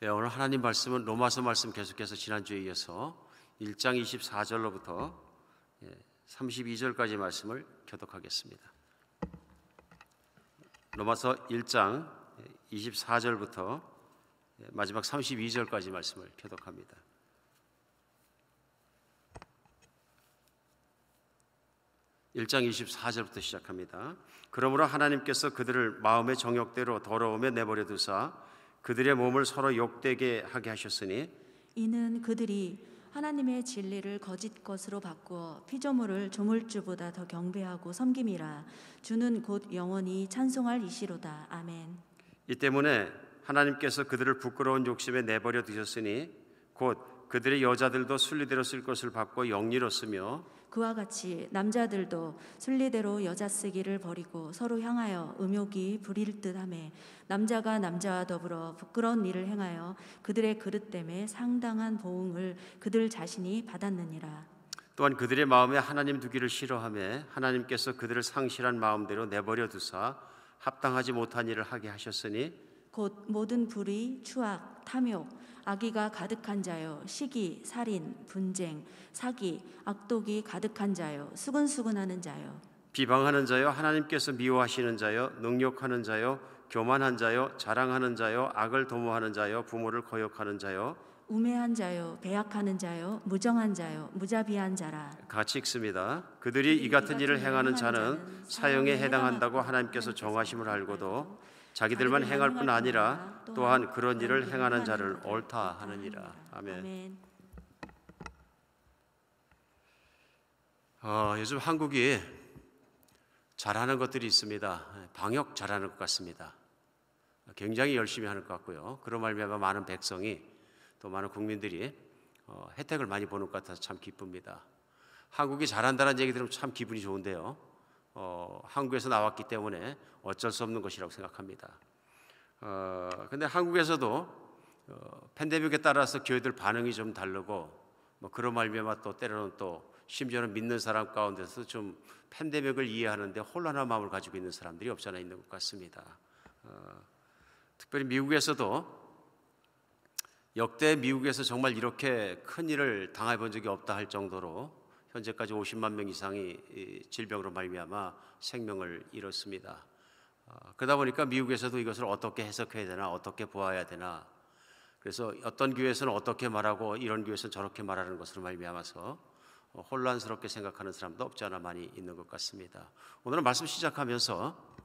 오늘 하나님 말씀은 로마서 말씀 계속해서 지난주에 이어서 1장 24절로부터 32절까지 말씀을 교독하겠습니다. 로마서 1장 24절부터 마지막 32절까지 말씀을 교독합니다. (1장 24절부터) 시작합니다. 그러므로 하나님께서 그들을 마음의 정욕대로 더러움에 내버려 두사 그들의 몸을 서로 욕되게 하게 하셨으니 이는 그들이 하나님의 진리를 거짓 것으로 바꾸어 피조물을 조물주보다 더 경배하고 섬김이라. 주는 곧 영원히 찬송할 이시로다. 아멘. 이 때문에 하나님께서 그들을 부끄러운 욕심에 내버려 두셨으니 곧 그들의 여자들도 순리대로 쓸 것을 받고 영리로 쓰며 그와 같이 남자들도 순리대로 여자 쓰기를 버리고 서로 향하여 음욕이 부릴 듯하며 남자가 남자와 더불어 부끄러운 일을 행하여 그들의 그릇됨에 상당한 보응을 그들 자신이 받았느니라. 또한 그들의 마음에 하나님 두기를 싫어하며 하나님께서 그들을 상실한 마음대로 내버려 두사 합당하지 못한 일을 하게 하셨으니 곧 모든 불의, 추악, 탐욕, 악의가 가득한 자요, 시기, 살인, 분쟁, 사기, 악독이 가득한 자요, 수근수근하는 자요, 비방하는 자요, 하나님께서 미워하시는 자요, 능욕하는 자요, 교만한 자요, 자랑하는 자요, 악을 도모하는 자요, 부모를 거역하는 자요, 우매한 자요, 배약하는 자요, 무정한 자요, 무자비한 자라. 같이 읽습니다. 그들이 이 같은 일을 행하는 자는 사형에 해당한다고 하나님께서 정하심을 알고도 자기들만 행할 뿐 아니라 또한 그런 일을 행하는 자를 옳다 하느니라. 아멘. 요즘 한국이 잘하는 것들이 있습니다. 방역 잘하는 것 같습니다. 굉장히 열심히 하는 것 같고요. 그런 말미암아 많은 백성이 또 많은 국민들이 혜택을 많이 보는 것 같아서 참 기쁩니다. 한국이 잘한다는 얘기 들으면 참 기분이 좋은데요. 한국에서 나왔기 때문에 어쩔 수 없는 것이라고 생각합니다. 근데 한국에서도 팬데믹에 따라서 교회들 반응이 좀 다르고 그런 말미암아 또 때로는 또 심지어는 믿는 사람 가운데서 좀 팬데믹을 이해하는데 혼란한 마음을 가지고 있는 사람들이 없지 않아 있는 것 같습니다. 특별히 미국에서도 역대 미국에서 정말 이렇게 큰 일을 당해본 적이 없다 할 정도로 현재까지 50만 명 이상이 질병으로 말미암아 생명을 잃었습니다. 그러다 보니까 미국에서도 이것을 어떻게 해석해야 되나, 어떻게 보아야 되나, 그래서 어떤 교회에서는 어떻게 말하고 이런 교회에서는 저렇게 말하는 것으로 말미암아서 혼란스럽게 생각하는 사람도 없지 않아 많이 있는 것 같습니다. 오늘은 말씀 시작하면서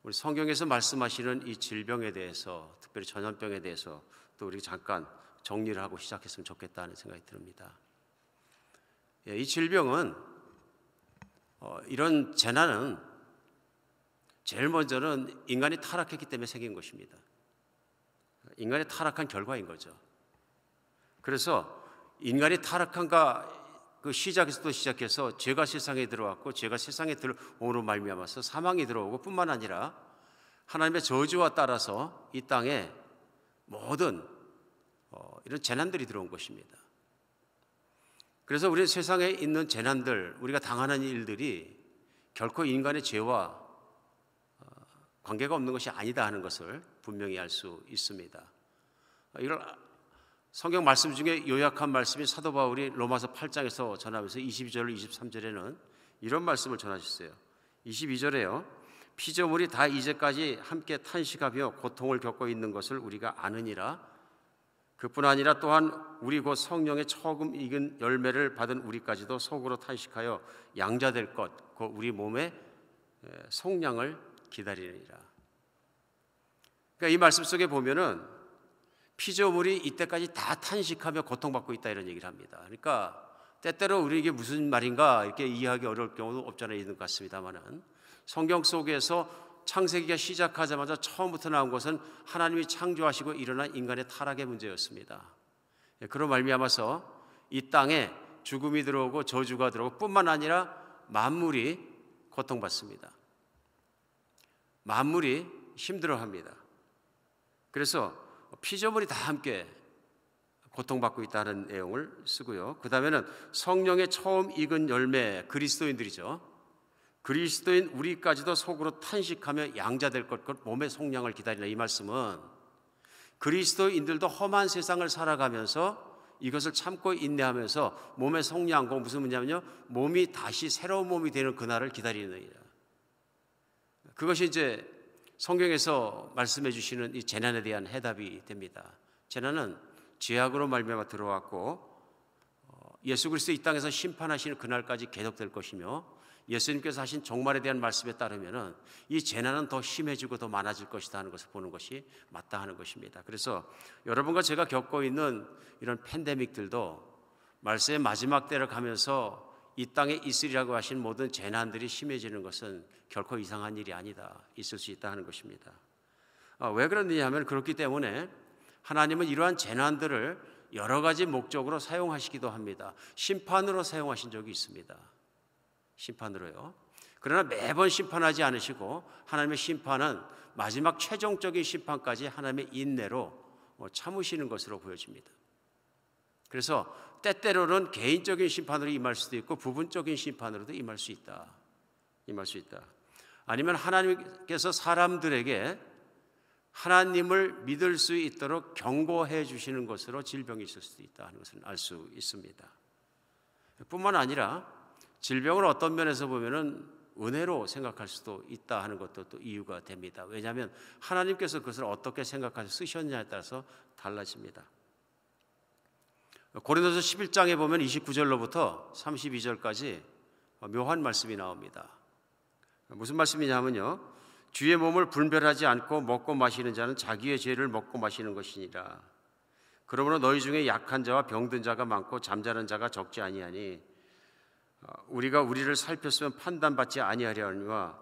우리 성경에서 말씀하시는 이 질병에 대해서, 특별히 전염병에 대해서 또 우리 잠깐 정리를 하고 시작했으면 좋겠다는 생각이 듭니다. 이 질병은 이런 재난은 제일 먼저는 인간이 타락했기 때문에 생긴 것입니다. 인간이 타락한 결과인 거죠. 그래서 인간이 타락한가 그 시작에서도 시작해서 죄가 세상에 들어왔고 죄가 세상에 들어오는 말미암아서 사망이 들어오고 뿐만 아니라 하나님의 저주와 따라서 이 땅에 모든 이런 재난들이 들어온 것입니다. 그래서 우리 세상에 있는 재난들, 우리가 당하는 일들이 결코 인간의 죄와 관계가 없는 것이 아니다 하는 것을 분명히 알 수 있습니다. 이런 성경 말씀 중에 요약한 말씀이 사도 바울이 로마서 8장에서 전하면서 22절 23절에는 이런 말씀을 전하셨어요. 22절에요. 피조물이 다 이제까지 함께 탄식하며 고통을 겪고 있는 것을 우리가 아느니라. 그뿐 아니라 또한 우리 곧 성령의 처음 익은 열매를 받은 우리까지도 속으로 탄식하여 양자될 것, 그 우리 몸의 속량을 기다리느니라. 그러니까 이 말씀 속에 보면은 피조물이 이때까지 다 탄식하며 고통받고 있다 이런 얘기를 합니다. 그러니까 때때로 우리에게 무슨 말인가 이렇게 이해하기 어려울 경우도 없지 않아 있는 것 같습니다만은 성경 속에서 창세기가 시작하자마자 처음부터 나온 것은 하나님이 창조하시고 일어난 인간의 타락의 문제였습니다. 그런 말미암아서 이 땅에 죽음이 들어오고 저주가 들어오고 뿐만 아니라 만물이 고통받습니다. 만물이 힘들어합니다. 그래서 피조물이 다 함께 고통받고 있다는 내용을 쓰고요. 그 다음에는 성령의 처음 익은 열매 그리스도인들이죠. 그리스도인 우리까지도 속으로 탄식하며 양자될 것, 몸의 속량을 기다리라. 이 말씀은 그리스도인들도 험한 세상을 살아가면서 이것을 참고 인내하면서 몸의 속량고 무슨 문제냐면요, 몸이 다시 새로운 몸이 되는 그날을 기다리는 일이에요. 그것이 이제 성경에서 말씀해 주시는 이 재난에 대한 해답이 됩니다. 재난은 죄악으로 말미암아 들어왔고 예수 그리스도 이 땅에서 심판하시는 그날까지 계속될 것이며, 예수님께서 하신 종말에 대한 말씀에 따르면은 이 재난은 더 심해지고 더 많아질 것이다 하는 것을 보는 것이 마땅한 것입니다. 그래서 여러분과 제가 겪고 있는 이런 팬데믹들도 말씀의 마지막 때를 가면서 이 땅에 있으리라고 하신 모든 재난들이 심해지는 것은 결코 이상한 일이 아니다, 있을 수 있다 하는 것입니다. 왜 그러느냐 하면, 그렇기 때문에 하나님은 이러한 재난들을 여러 가지 목적으로 사용하시기도 합니다. 심판으로 사용하신 적이 있습니다. 심판으로요. 그러나 매번 심판하지 않으시고 하나님의 심판은 마지막 최종적인 심판까지 하나님의 인내로 참으시는 것으로 보여집니다. 그래서 때때로는 개인적인 심판으로 임할 수도 있고 부분적인 심판으로도 임할 수 있다. 아니면 하나님께서 사람들에게 하나님을 믿을 수 있도록 경고해 주시는 것으로 질병이 있을 수도 있다 하는 것을 알 수 있습니다. 뿐만 아니라 질병을 어떤 면에서 보면은 은혜로 생각할 수도 있다 하는 것도 또 이유가 됩니다. 왜냐하면 하나님께서 그것을 어떻게 생각하셔서 쓰셨냐에 따라서 달라집니다. 고린도서 11장에 보면 29절로부터 32절까지 묘한 말씀이 나옵니다. 무슨 말씀이냐면요, 주의 몸을 분별하지 않고 먹고 마시는 자는 자기의 죄를 먹고 마시는 것이니라. 그러므로 너희 중에 약한 자와 병든 자가 많고 잠자는 자가 적지 아니하니 우리가 우리를 살폈으면 판단받지 아니하려니와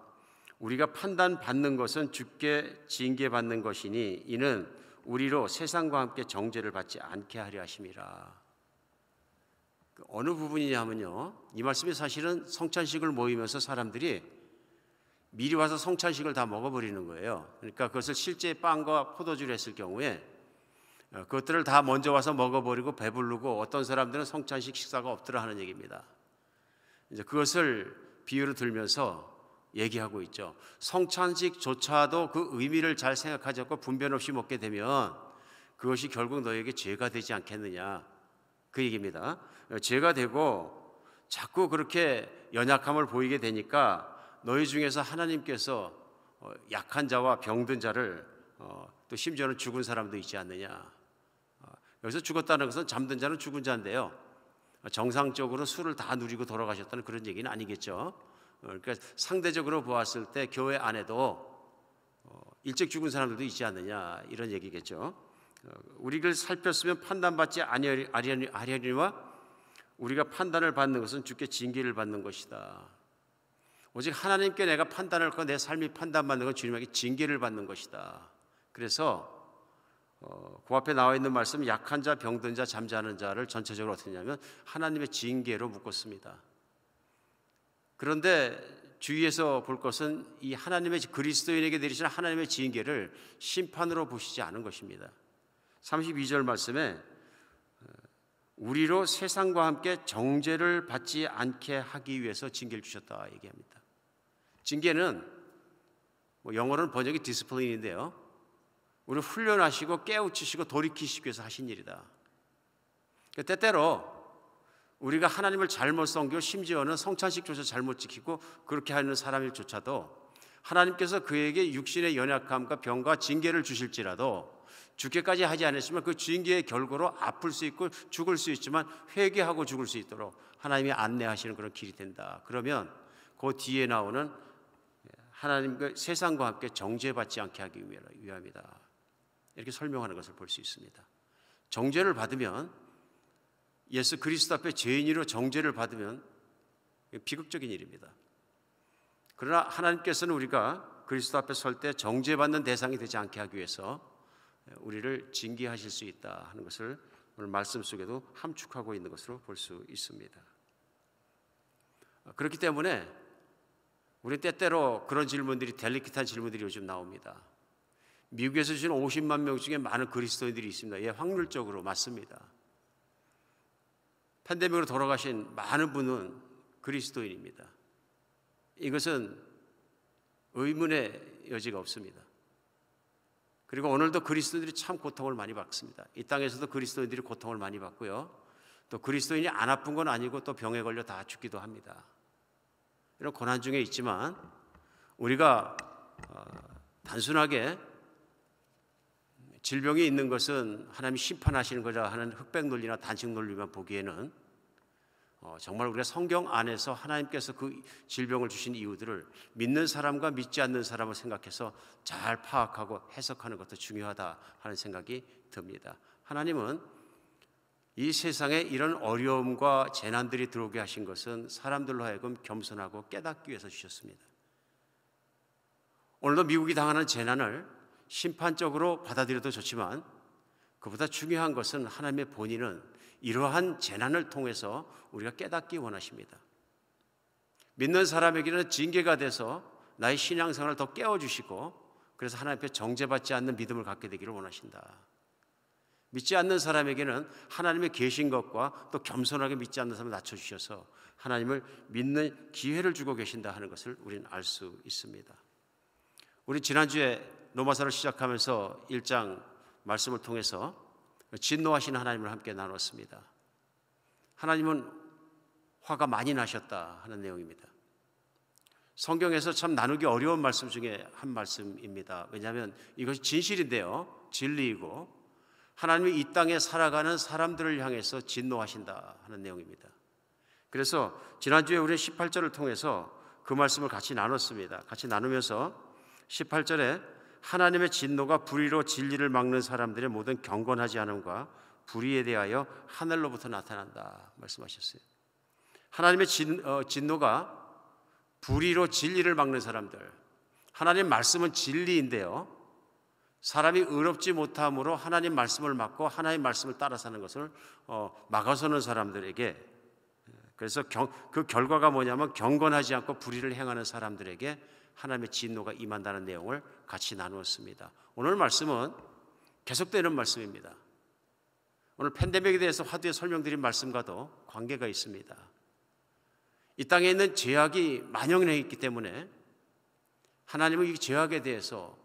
우리가 판단받는 것은 주께 징계받는 것이니 이는 우리로 세상과 함께 정죄를 받지 않게 하려 하심이라. 어느 부분이냐면요, 이 말씀이 사실은 성찬식을 모이면서 사람들이 미리 와서 성찬식을 다 먹어버리는 거예요. 그러니까 그것을 실제 빵과 포도주를 했을 경우에 그것들을 다 먼저 와서 먹어버리고 배부르고 어떤 사람들은 성찬식 식사가 없더라 하는 얘기입니다. 이제 그것을 비유로 들면서 얘기하고 있죠. 성찬식조차도 그 의미를 잘 생각하지 않고 분별 없이 먹게 되면 그것이 결국 너에게 죄가 되지 않겠느냐, 그 얘기입니다. 죄가 되고 자꾸 그렇게 연약함을 보이게 되니까 너희 중에서 하나님께서 약한 자와 병든 자를 또 심지어는 죽은 사람도 있지 않느냐. 여기서 죽었다는 것은 잠든 자는 죽은 자인데요, 정상적으로 술을 다 누리고 돌아가셨다는 그런 얘기는 아니겠죠. 그러니까 상대적으로 보았을 때 교회 안에도 일찍 죽은 사람들도 있지 않느냐, 이런 얘기겠죠. 우리를 살폈으면 판단받지 아니하리니와 우리가 판단을 받는 것은 주께 징계를 받는 것이다. 오직 하나님께 내가 판단을 하고 내 삶이 판단받는 건 주님에게 징계를 받는 것이다. 그래서 그 앞에 나와 있는 말씀, 약한 자, 병든 자, 잠자는 자를 전체적으로 어떻게 하냐면 하나님의 징계로 묶었습니다. 그런데 주위에서 볼 것은 이 하나님의 그리스도인에게 내리시는 하나님의 징계를 심판으로 보시지 않은 것입니다. 32절 말씀에 우리로 세상과 함께 정죄를 받지 않게 하기 위해서 징계를 주셨다 얘기합니다. 징계는 영어로는 번역이 디스플레인인데요, 우리를 훈련하시고 깨우치시고 돌이키시기 위해서 하신 일이다. 때때로 우리가 하나님을 잘못 섬기고 심지어는 성찬식조차 잘못 지키고 그렇게 하는 사람일조차도 하나님께서 그에게 육신의 연약함과 병과 징계를 주실지라도 죽게까지 하지 않으시면 그 징계의 결과로 아플 수 있고 죽을 수 있지만 회개하고 죽을 수 있도록 하나님이 안내하시는 그런 길이 된다. 그러면 그 뒤에 나오는 하나님과 세상과 함께 정죄받지 않게 하기 위함이다, 이렇게 설명하는 것을 볼 수 있습니다. 정죄를 받으면, 예수 그리스도 앞에 죄인으로 정죄를 받으면 비극적인 일입니다. 그러나 하나님께서는 우리가 그리스도 앞에 설 때 정죄받는 대상이 되지 않게 하기 위해서 우리를 징계하실 수 있다 하는 것을 오늘 말씀 속에도 함축하고 있는 것으로 볼 수 있습니다. 그렇기 때문에 우리 때때로 그런 질문들이, 델리킷한 질문들이 요즘 나옵니다. 미국에서 주신 50만 명 중에 많은 그리스도인들이 있습니다. 예, 확률적으로 맞습니다. 팬데믹으로 돌아가신 많은 분은 그리스도인입니다. 이것은 의문의 여지가 없습니다. 그리고 오늘도 그리스도인들이 참 고통을 많이 받습니다. 이 땅에서도 그리스도인들이 고통을 많이 받고요. 또 그리스도인이 안 아픈 건 아니고 또 병에 걸려 다 죽기도 합니다. 이런 고난 중에 있지만 우리가 단순하게 질병이 있는 것은 하나님이 심판하시는 거라 하는 흑백 논리나 단식 논리만 보기에는 정말 우리가 성경 안에서 하나님께서 그 질병을 주신 이유들을 믿는 사람과 믿지 않는 사람을 생각해서 잘 파악하고 해석하는 것도 중요하다 하는 생각이 듭니다. 하나님은 이 세상에 이런 어려움과 재난들이 들어오게 하신 것은 사람들로 하여금 겸손하고 깨닫기 위해서 주셨습니다. 오늘도 미국이 당하는 재난을 심판적으로 받아들여도 좋지만 그보다 중요한 것은 하나님의 본인은 이러한 재난을 통해서 우리가 깨닫기 원하십니다. 믿는 사람에게는 징계가 돼서 나의 신앙생활을 더 깨워주시고 그래서 하나님 앞에 정죄받지 않는 믿음을 갖게 되기를 원하신다. 믿지 않는 사람에게는 하나님의 계신 것과 또 겸손하게 믿지 않는 사람을 낮춰주셔서 하나님을 믿는 기회를 주고 계신다 하는 것을 우리는 알 수 있습니다. 우리 지난주에 로마서를 시작하면서 1장 말씀을 통해서 진노하시는 하나님을 함께 나눴습니다. 하나님은 화가 많이 나셨다 하는 내용입니다. 성경에서 참 나누기 어려운 말씀 중에 한 말씀입니다. 왜냐하면 이것이 진실인데요, 진리이고 하나님이 이 땅에 살아가는 사람들을 향해서 진노하신다 하는 내용입니다. 그래서 지난주에 우리 18절을 통해서 그 말씀을 같이 나눴습니다. 같이 나누면서 18절에 하나님의 진노가 불의로 진리를 막는 사람들의 모든 경건하지 않음과 불의에 대하여 하늘로부터 나타난다 말씀하셨어요. 하나님의 진노가 불의로 진리를 막는 사람들, 하나님 말씀은 진리인데요, 사람이 의롭지 못함으로 하나님 말씀을 막고 하나님 말씀을 따라 사는 것을 막아서는 사람들에게, 그래서 그 결과가 뭐냐면 경건하지 않고 불의를 행하는 사람들에게 하나님의 진노가 임한다는 내용을 같이 나누었습니다. 오늘 말씀은 계속되는 말씀입니다. 오늘 팬데믹에 대해서 화두에 설명드린 말씀과도 관계가 있습니다. 이 땅에 있는 죄악이 만연해 있기 때문에 하나님은 이 죄악에 대해서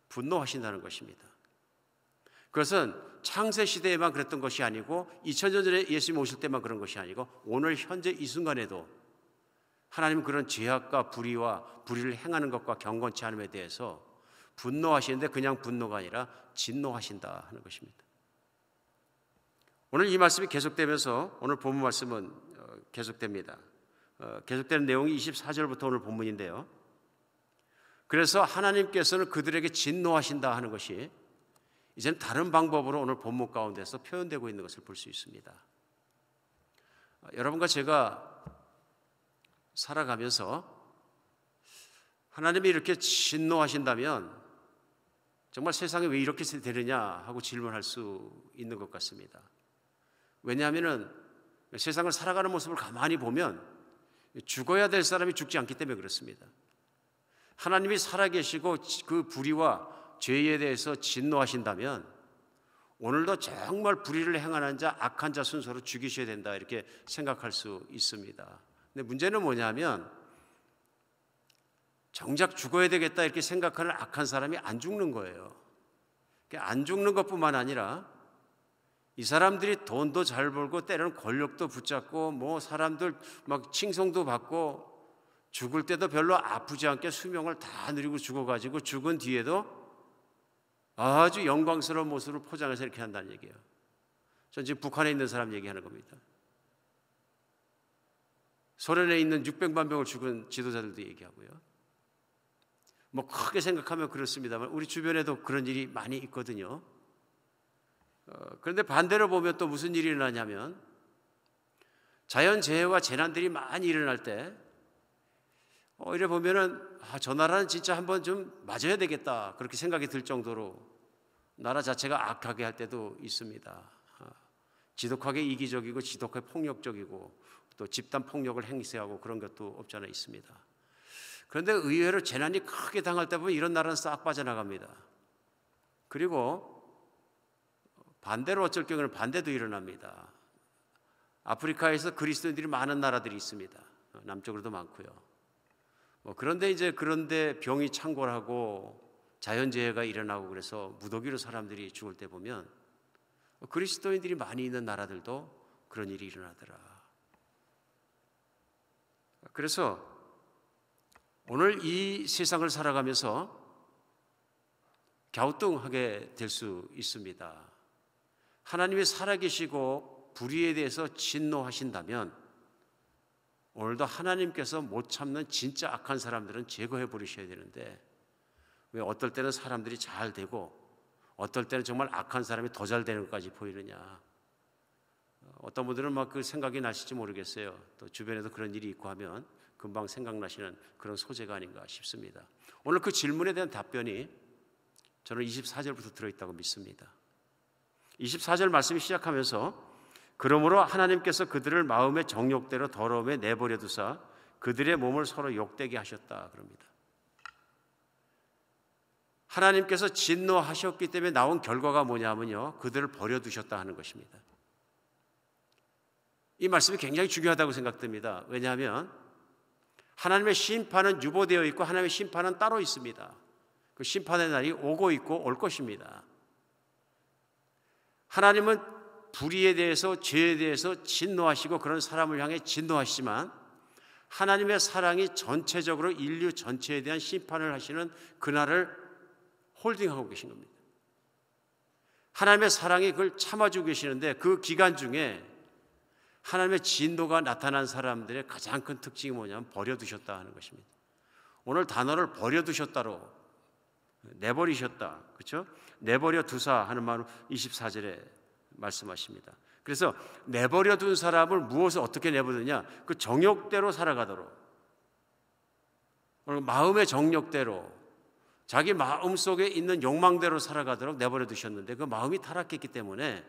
분노하신다는 것입니다. 그것은 창세시대에만 그랬던 것이 아니고 2000년 전에 예수님 오실 때만 그런 것이 아니고 오늘 현재 이 순간에도 하나님은 그런 죄악과 불의를 행하는 것과 경건치 않음에 대해서 분노하시는데 그냥 분노가 아니라 진노하신다 하는 것입니다. 오늘 이 말씀이 계속되면서 오늘 본문 말씀은 계속됩니다. 계속되는 내용이 24절부터 오늘 본문인데요. 그래서 하나님께서는 그들에게 진노하신다 하는 것이 이제는 다른 방법으로 오늘 본문 가운데서 표현되고 있는 것을 볼 수 있습니다. 여러분과 제가 살아가면서 하나님이 이렇게 진노하신다면 정말 세상에 왜 이렇게 되느냐 하고 질문할 수 있는 것 같습니다. 왜냐하면 세상을 살아가는 모습을 가만히 보면 죽어야 될 사람이 죽지 않기 때문에 그렇습니다. 하나님이 살아계시고 그 불의와 죄에 대해서 진노하신다면 오늘도 정말 불의를 행하는 자, 악한 자 순서로 죽이셔야 된다 이렇게 생각할 수 있습니다. 근데 문제는 뭐냐면 정작 죽어야 되겠다 이렇게 생각하는 악한 사람이 안 죽는 거예요. 안 죽는 것뿐만 아니라 이 사람들이 돈도 잘 벌고 때로는 권력도 붙잡고 뭐 사람들 막 칭송도 받고 죽을 때도 별로 아프지 않게 수명을 다 누리고 죽어가지고 죽은 뒤에도 아주 영광스러운 모습으로 포장해서 이렇게 한다는 얘기예요. 전 지금 북한에 있는 사람 얘기하는 겁니다. 소련에 있는 600만 명을 죽은 지도자들도 얘기하고요. 뭐 크게 생각하면 그렇습니다만 우리 주변에도 그런 일이 많이 있거든요. 그런데 반대로 보면 또 무슨 일이 일어나냐면 자연재해와 재난들이 많이 일어날 때 이래 보면은 저 나라는 진짜 한번 좀 맞아야 되겠다 그렇게 생각이 들 정도로 나라 자체가 악하게 할 때도 있습니다. 지독하게 이기적이고 지독하게 폭력적이고 또 집단 폭력을 행세하고 그런 것도 없지 않아 있습니다. 그런데 의외로 재난이 크게 당할 때 보면 이런 나라는 싹 빠져나갑니다. 그리고 반대로 어쩔 경우는 반대도 일어납니다. 아프리카에서 그리스도인들이 많은 나라들이 있습니다. 남쪽으로도 많고요. 그런데 병이 창궐하고 자연재해가 일어나고 그래서 무더기로 사람들이 죽을 때 보면 그리스도인들이 많이 있는 나라들도 그런 일이 일어나더라. 그래서 오늘 이 세상을 살아가면서 갸우뚱하게 될 수 있습니다. 하나님이 살아계시고 불의에 대해서 진노하신다면 오늘도 하나님께서 못 참는 진짜 악한 사람들은 제거해 버리셔야 되는데 왜 어떨 때는 사람들이 잘 되고 어떨 때는 정말 악한 사람이 더 잘 되는 것까지 보이느냐. 어떤 분들은 막 그 생각이 나실지 모르겠어요. 또 주변에도 그런 일이 있고 하면 금방 생각나시는 그런 소재가 아닌가 싶습니다. 오늘 그 질문에 대한 답변이 저는 24절부터 들어있다고 믿습니다. 24절 말씀이 시작하면서 그러므로 하나님께서 그들을 마음의 정욕대로 더러움에 내버려 두사 그들의 몸을 서로 욕되게 하셨다 그럽니다. 하나님께서 진노하셨기 때문에 나온 결과가 뭐냐면요, 그들을 버려두셨다 하는 것입니다. 이 말씀이 굉장히 중요하다고 생각됩니다. 왜냐하면 하나님의 심판은 유보되어 있고 하나님의 심판은 따로 있습니다. 그 심판의 날이 오고 있고 올 것입니다. 하나님은 불의에 대해서 죄에 대해서 진노하시고 그런 사람을 향해 진노하시지만 하나님의 사랑이 전체적으로 인류 전체에 대한 심판을 하시는 그날을 홀딩하고 계신 겁니다. 하나님의 사랑이 그걸 참아주고 계시는데 그 기간 중에 하나님의 진노가 나타난 사람들의 가장 큰 특징이 뭐냐면 버려두셨다 하는 것입니다. 오늘 단어를 버려두셨다로 내버리셨다, 그렇죠? 내버려 두사 하는 말로 24절에 말씀하십니다. 그래서 내버려 둔 사람을 무엇을 어떻게 내버리느냐? 그 정욕대로 살아가도록, 마음의 정욕대로 자기 마음속에 있는 욕망대로 살아가도록 내버려 두셨는데 그 마음이 타락했기 때문에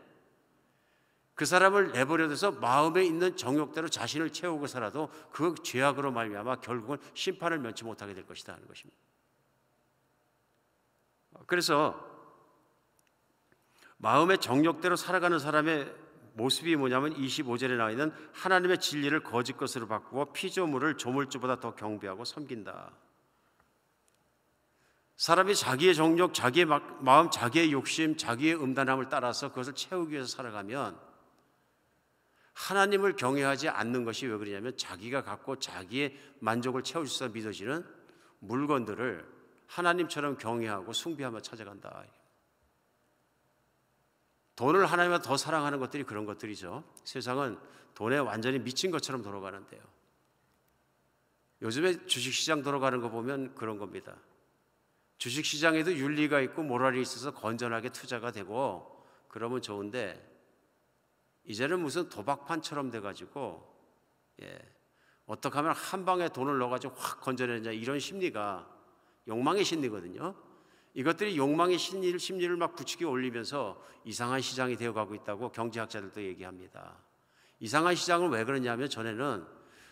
그 사람을 내버려둬서 마음에 있는 정욕대로 자신을 채우고 살아도 그 죄악으로 말미암아 결국은 심판을 면치 못하게 될 것이다 하는 것입니다. 그래서 마음의 정욕대로 살아가는 사람의 모습이 뭐냐면 25절에 나와 있는 하나님의 진리를 거짓 것으로 바꾸고 피조물을 조물주보다 더 경배하고 섬긴다. 사람이 자기의 정욕, 자기의 마음, 자기의 욕심, 자기의 음란함을 따라서 그것을 채우기 위해서 살아가면 하나님을 경외하지 않는 것이 왜 그러냐면 자기가 갖고 자기의 만족을 채울 수 있어 믿어지는 물건들을 하나님처럼 경외하고 숭배하며 찾아간다. 돈을 하나님보다 더 사랑하는 것들이 그런 것들이죠. 세상은 돈에 완전히 미친 것처럼 돌아가는데요. 요즘에 주식시장 돌아가는 거 보면 그런 겁니다. 주식시장에도 윤리가 있고 모랄이 있어서 건전하게 투자가 되고 그러면 좋은데 이제는 무슨 도박판처럼 돼가지고 어떻게 하면 한 방에 돈을 넣어가지고 확 건져내느냐 이런 심리가 욕망의 심리거든요. 이것들이 욕망의 심리를 막 부추겨 올리면서 이상한 시장이 되어가고 있다고 경제학자들도 얘기합니다. 이상한 시장은 왜 그러냐면 전에는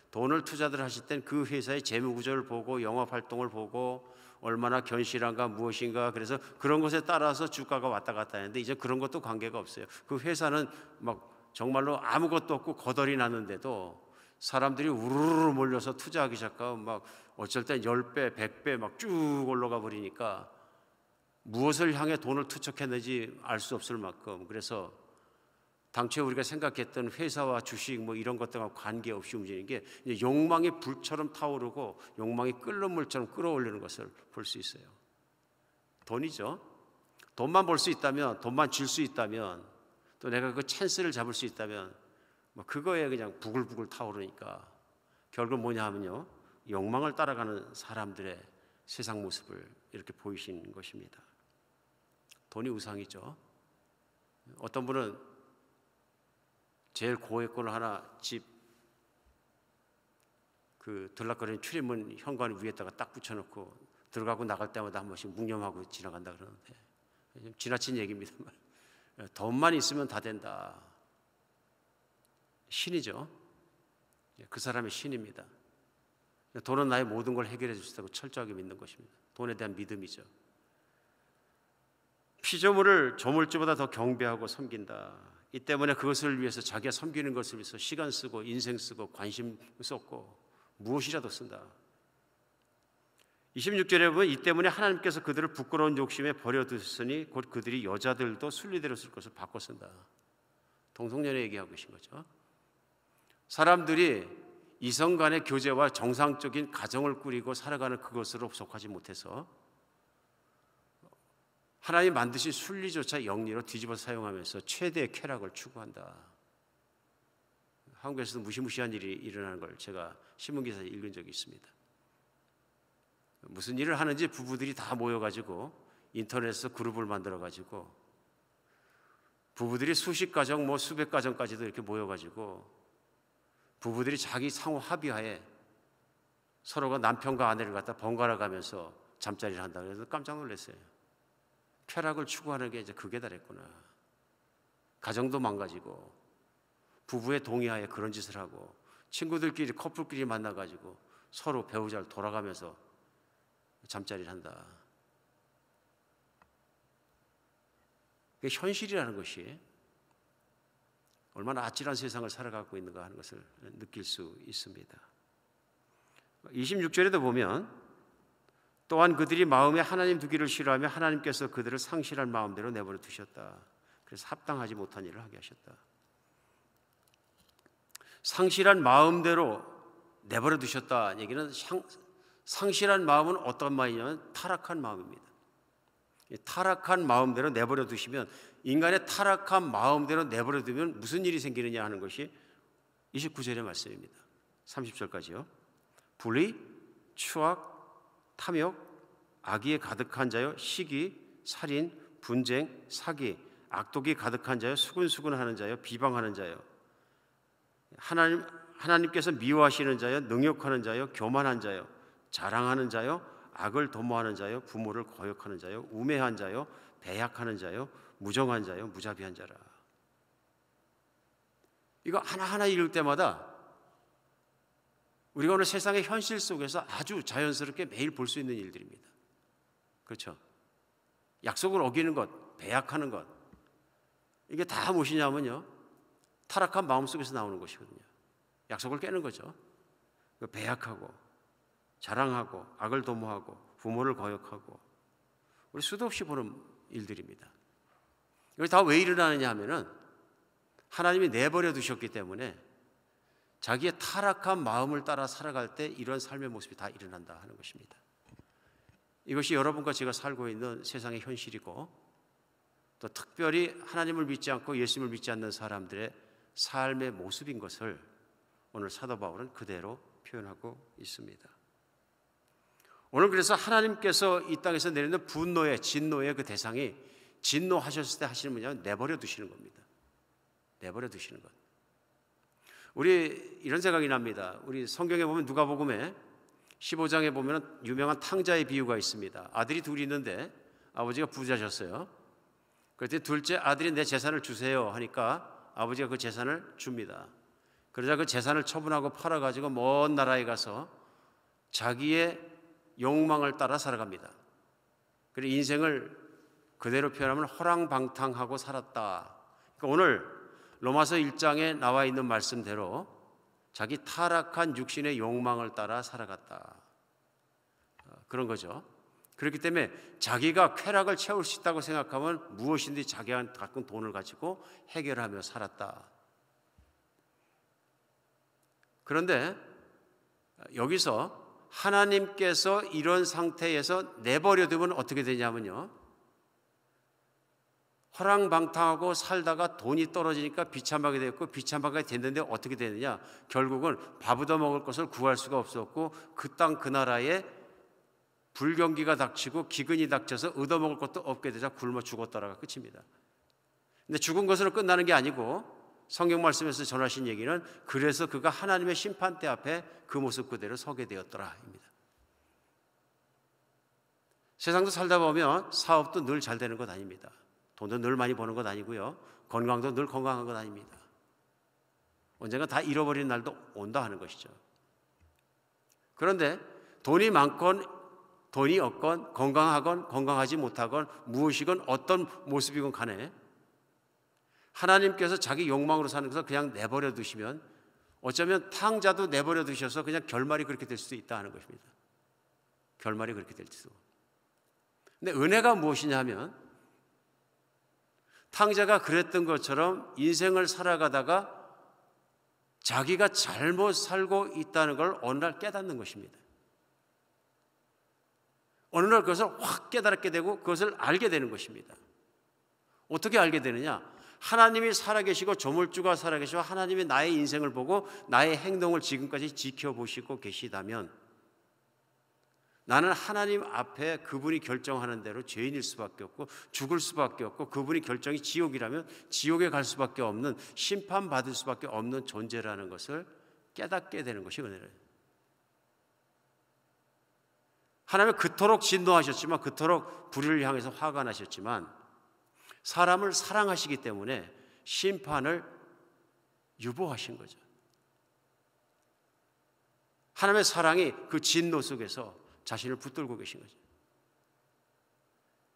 돈을 투자들 하실 땐 그 회사의 재무구조를 보고 영업활동을 보고 얼마나 견실한가 무엇인가 그래서 그런 것에 따라서 주가가 왔다 갔다 하는데 이제 그런 것도 관계가 없어요. 그 회사는 막 정말로 아무것도 없고 거덜이 났는데도 사람들이 우르르 몰려서 투자하기 시작하면 막 어쩔 땐 10배, 100배 막 쭉 올라가 버리니까 무엇을 향해 돈을 투척했는지 알 수 없을 만큼 그래서 당초에 우리가 생각했던 회사와 주식 뭐 이런 것들과 관계없이 움직이는 게 이제 욕망이 불처럼 타오르고 욕망이 끓는 물처럼 끌어올리는 것을 볼 수 있어요. 돈이죠. 돈만 벌 수 있다면, 돈만 줄 수 있다면, 또 내가 그 찬스를 잡을 수 있다면 뭐 그거에 그냥 부글부글 타오르니까 결국 뭐냐 하면요, 욕망을 따라가는 사람들의 세상 모습을 이렇게 보이신 것입니다. 돈이 우상이죠. 어떤 분은 제일 고액권을 하나 집 그 들락거리는 출입문 현관 위에다가 딱 붙여놓고 들어가고 나갈 때마다 한 번씩 묵념하고 지나간다 그러는데 좀 지나친 얘기입니다만 돈만 있으면 다 된다. 신이죠. 그 사람의 신입니다. 돈은 나의 모든 걸 해결해 줄 수 있다고 철저하게 믿는 것입니다. 돈에 대한 믿음이죠. 피조물을 조물주보다 더 경배하고 섬긴다. 이 때문에 그것을 위해서 자기가 섬기는 것을 위해서 시간 쓰고 인생 쓰고 관심 쏟고 무엇이라도 쓴다. 26절에 보면 이 때문에 하나님께서 그들을 부끄러운 욕심에 버려두셨으니 곧 그들이 여자들도 순리대로 쓸 것을 바꿔 쓴다. 동성연애 얘기하고 계신 거죠. 사람들이 이성 간의 교제와 정상적인 가정을 꾸리고 살아가는 그것으로 속하지 못해서 하나님 만드신 순리조차 영리로 뒤집어 사용하면서 최대의 쾌락을 추구한다. 한국에서도 무시무시한 일이 일어나는 걸 제가 신문기사에 읽은 적이 있습니다. 무슨 일을 하는지 부부들이 다 모여가지고 인터넷에서 그룹을 만들어가지고 부부들이 수십 가정, 수백 가정까지도 이렇게 모여가지고 부부들이 자기 상호 합의하에 서로가 남편과 아내를 갖다 번갈아 가면서 잠자리를 한다 그래서 깜짝 놀랐어요. 쾌락을 추구하는 게 이제 그게 다랬구나. 가정도 망가지고 부부의 동의하에 그런 짓을 하고 친구들끼리 커플끼리 만나가지고 서로 배우자를 돌아가면서 잠자리를 한다. 그게 현실이라는 것이 얼마나 아찔한 세상을 살아가고 있는가 하는 것을 느낄 수 있습니다. 26절에도 보면 또한 그들이 마음에 하나님 두기를 싫어하며 하나님께서 그들을 상실한 마음대로 내버려 두셨다. 그래서 합당하지 못한 일을 하게 하셨다. 상실한 마음대로 내버려 두셨다 얘기는 상실한 마음은 어떤 마음이냐면 타락한 마음입니다. 타락한 마음대로 내버려 두시면 인간의 타락한 마음대로 내버려 두면 무슨 일이 생기느냐 하는 것이 29절의 말씀입니다. 30절까지요. 불의, 추악, 탐욕, 악의에 가득한 자요, 시기, 살인, 분쟁, 사기, 악독이 가득한 자요, 수군수군하는 자요, 비방하는 자요, 하나님께서 미워하시는 자요, 능욕하는 자요, 교만한 자요, 자랑하는 자요, 악을 도모하는 자요, 부모를 거역하는 자요, 우매한 자요, 배약하는 자요, 무정한 자요, 무자비한 자라. 이거 하나하나 읽을 때마다 우리가 오늘 세상의 현실 속에서 아주 자연스럽게 매일 볼 수 있는 일들입니다. 그렇죠? 약속을 어기는 것, 배약하는 것, 이게 다 무엇이냐면요, 타락한 마음 속에서 나오는 것이거든요. 약속을 깨는 거죠. 배약하고 자랑하고 악을 도모하고 부모를 거역하고 우리 수도 없이 보는 일들입니다. 이게 다 왜 일어나느냐 하면은 하나님이 내버려 두셨기 때문에 자기의 타락한 마음을 따라 살아갈 때 이런 삶의 모습이 다 일어난다 하는 것입니다. 이것이 여러분과 제가 살고 있는 세상의 현실이고 또 특별히 하나님을 믿지 않고 예수님을 믿지 않는 사람들의 삶의 모습인 것을 오늘 사도 바울은 그대로 표현하고 있습니다. 오늘 그래서 하나님께서 이 땅에서 내리는 분노의 진노의 그 대상이 진노하셨을 때 하시는 뭐냐면 내버려 두시는 겁니다. 내버려 두시는 것. 우리 이런 생각이 납니다. 우리 성경에 보면 누가복음에 15장에 보면 유명한 탕자의 비유가 있습니다. 아들이 둘이 있는데 아버지가 부자셨어요. 그랬더니 둘째 아들이 내 재산을 주세요 하니까 아버지가 그 재산을 줍니다. 그러자 그 재산을 처분하고 팔아가지고 먼 나라에 가서 자기의 욕망을 따라 살아갑니다. 그리고 인생을 그대로 표현하면 허랑방탕하고 살았다. 그러니까 오늘 로마서 1장에 나와 있는 말씀대로 자기 타락한 육신의 욕망을 따라 살아갔다. 그런 거죠. 그렇기 때문에 자기가 쾌락을 채울 수 있다고 생각하면 무엇인지 자기가 갖고 돈을 가지고 해결하며 살았다. 그런데 여기서 하나님께서 이런 상태에서 내버려두면 어떻게 되냐면요, 허랑방탕하고 살다가 돈이 떨어지니까 비참하게 됐고 비참하게 됐는데 어떻게 되느냐, 결국은 밥 얻어 먹을 것을 구할 수가 없었고 그 땅 그 나라에 불경기가 닥치고 기근이 닥쳐서 얻어 먹을 것도 없게 되자 굶어 죽었다라가 끝입니다. 근데 죽은 것으로 끝나는 게 아니고 성경 말씀에서 전하신 얘기는 그래서 그가 하나님의 심판대 앞에 그 모습 그대로 서게 되었더라입니다. 세상도 살다 보면 사업도 늘 잘 되는 것 아닙니다. 돈도 늘 많이 버는 것 아니고요, 건강도 늘 건강한 것 아닙니다. 언젠가 다 잃어버리는 날도 온다 하는 것이죠. 그런데 돈이 많건 돈이 없건 건강하건 건강하지 못하건 무엇이건 어떤 모습이건 간에 하나님께서 자기 욕망으로 사는 것을 그냥 내버려 두시면 어쩌면 탕자도 내버려 두셔서 그냥 결말이 그렇게 될 수도 있다 하는 것입니다. 결말이 그렇게 될지도. 근데 은혜가 무엇이냐 하면 탕자가 그랬던 것처럼 인생을 살아가다가 자기가 잘못 살고 있다는 걸 어느 날 깨닫는 것입니다. 어느 날 그것을 확 깨달게 되고 그것을 알게 되는 것입니다. 어떻게 알게 되느냐? 하나님이 살아계시고 조물주가 살아계시고 하나님이 나의 인생을 보고 나의 행동을 지금까지 지켜보시고 계시다면 나는 하나님 앞에 그분이 결정하는 대로 죄인일 수밖에 없고 죽을 수밖에 없고 그분이 결정이 지옥이라면 지옥에 갈 수밖에 없는 심판받을 수밖에 없는 존재라는 것을 깨닫게 되는 것이 은혜예요. 하나님은 그토록 진노하셨지만 그토록 불의를 향해서 화가 나셨지만 사람을 사랑하시기 때문에 심판을 유보하신 거죠. 하나님의 사랑이 그 진노 속에서 자신을 붙들고 계신 거죠.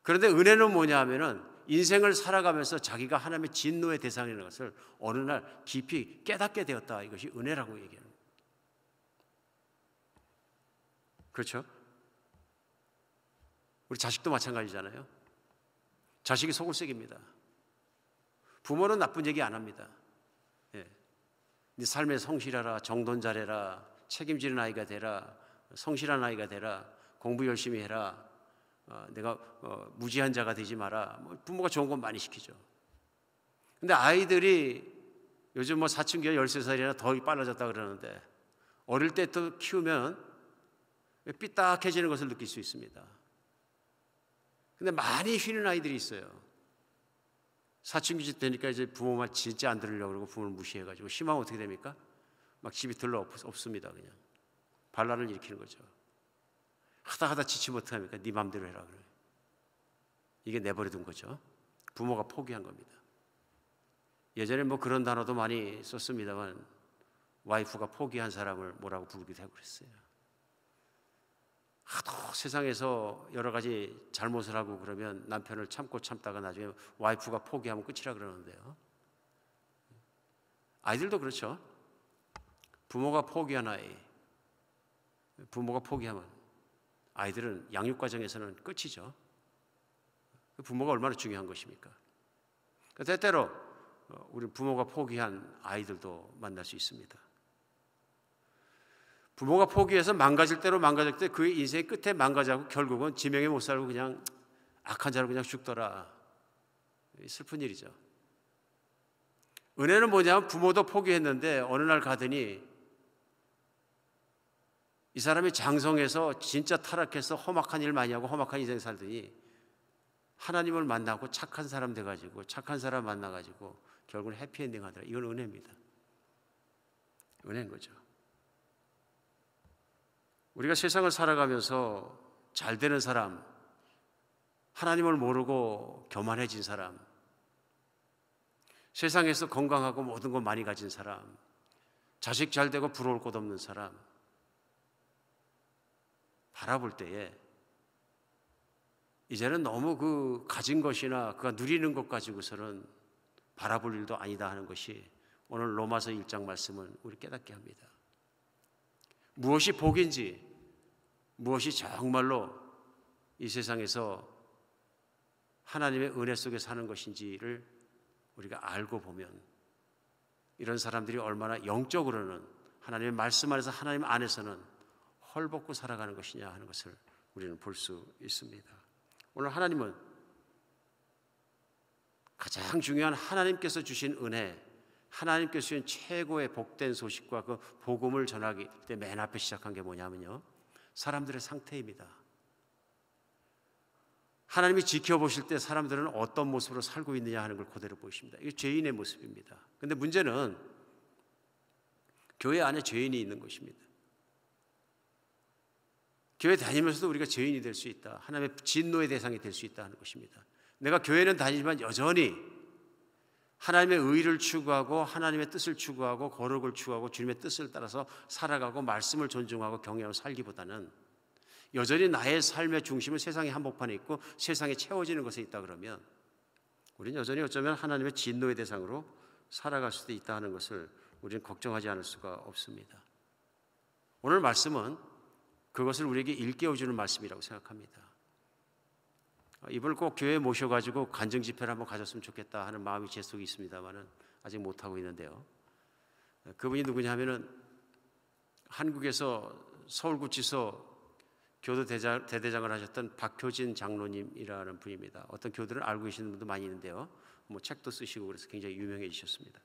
그런데 은혜는 뭐냐 하면은 인생을 살아가면서 자기가 하나님의 진노의 대상이라는 것을 어느 날 깊이 깨닫게 되었다. 이것이 은혜라고 얘기하는 거예요. 그렇죠? 우리 자식도 마찬가지잖아요. 자식이 속을색입니다. 부모는 나쁜 얘기 안 합니다. 예. 네 삶에 성실하라, 정돈 잘해라, 책임지는 아이가 되라, 성실한 아이가 되라, 공부 열심히 해라, 내가 무지한 자가 되지 마라. 부모가 좋은 건 많이 시키죠. 근데 아이들이 요즘 사춘기가 13살이나 더 빨라졌다 그러는데 어릴 때부터 키우면 삐딱해지는 것을 느낄 수 있습니다. 근데 많이 휘는 아이들이 있어요. 사춘기 되니까 이제 부모 말 진짜 안 들으려고 그러고 부모를 무시해가지고 심하면 어떻게 됩니까? 막 집이 들러 없습니다. 그냥 반란을 일으키는 거죠. 하다 지치면 어떻게 합니까? 네 맘대로 해라 그래요. 이게 내버려둔 거죠. 부모가 포기한 겁니다. 예전에 그런 단어도 많이 썼습니다만 와이프가 포기한 사람을 뭐라고 부르기도 하고 그랬어요. 하도 세상에서 여러 가지 잘못을 하고 그러면 남편을 참다가 나중에 와이프가 포기하면 끝이라 그러는데요. 아이들도 그렇죠. 부모가 포기한 아이, 부모가 포기하면 아이들은 양육 과정에서는 끝이죠. 부모가 얼마나 중요한 것입니까? 때때로 우리 부모가 포기한 아이들도 만날 수 있습니다. 부모가 포기해서 망가질 대로 망가질 때 그의 인생의 끝에 망가져고 결국은 지명에 못 살고 그냥 악한 자로 그냥 죽더라. 슬픈 일이죠. 은혜는 뭐냐면 부모도 포기했는데 어느 날 가더니 이 사람이 장성해서 진짜 타락해서 험악한 일 많이 하고 험악한 인생 살더니 하나님을 만나고 착한 사람 돼가지고 착한 사람 만나가지고 결국은 해피엔딩 하더라. 이건 은혜입니다. 은혜인 거죠. 우리가 세상을 살아가면서 잘 되는 사람, 하나님을 모르고 교만해진 사람, 세상에서 건강하고 모든 것 많이 가진 사람, 자식 잘 되고 부러울 것 없는 사람 바라볼 때에 이제는 너무 그 가진 것이나 그가 누리는 것 가지고서는 바라볼 일도 아니다 하는 것이 오늘 로마서 1장 말씀은 우리 깨닫게 합니다. 무엇이 복인지, 무엇이 정말로 이 세상에서 하나님의 은혜 속에 사는 것인지를 우리가 알고 보면 이런 사람들이 얼마나 영적으로는 하나님의 말씀 안에서 하나님 안에서는 헐벗고 살아가는 것이냐 하는 것을 우리는 볼 수 있습니다. 오늘 하나님은 가장 중요한 하나님께서 주신 은혜, 하나님께서 주신 최고의 복된 소식과 그 복음을 전하기 때 맨 앞에 시작한 게 뭐냐면요, 사람들의 상태입니다. 하나님이 지켜보실 때 사람들은 어떤 모습으로 살고 있느냐 하는 걸 그대로 보십니다. 이게 죄인의 모습입니다. 그런데 문제는 교회 안에 죄인이 있는 것입니다. 교회 다니면서도 우리가 죄인이 될 수 있다. 하나님의 진노의 대상이 될 수 있다 하는 것입니다. 내가 교회는 다니지만 여전히 하나님의 의를 추구하고 하나님의 뜻을 추구하고 거룩을 추구하고 주님의 뜻을 따라서 살아가고 말씀을 존중하고 경외하고 살기보다는 여전히 나의 삶의 중심은 세상의 한복판에 있고 세상에 채워지는 것에 있다 그러면 우리는 여전히 어쩌면 하나님의 진노의 대상으로 살아갈 수도 있다 하는 것을 우리는 걱정하지 않을 수가 없습니다. 오늘 말씀은 그것을 우리에게 일깨워주는 말씀이라고 생각합니다. 이분을 꼭 교회에 모셔가지고 간증 집회를 한번 가졌으면 좋겠다 하는 마음이 제 속에 있습니다만은 아직 못하고 있는데요. 그분이 누구냐면은 한국에서 서울구치소 교도 대대장을 하셨던 박효진 장로님이라는 분입니다. 어떤 교들은 알고 계시는 분도 많이 있는데요. 뭐 책도 쓰시고 그래서 굉장히 유명해지셨습니다.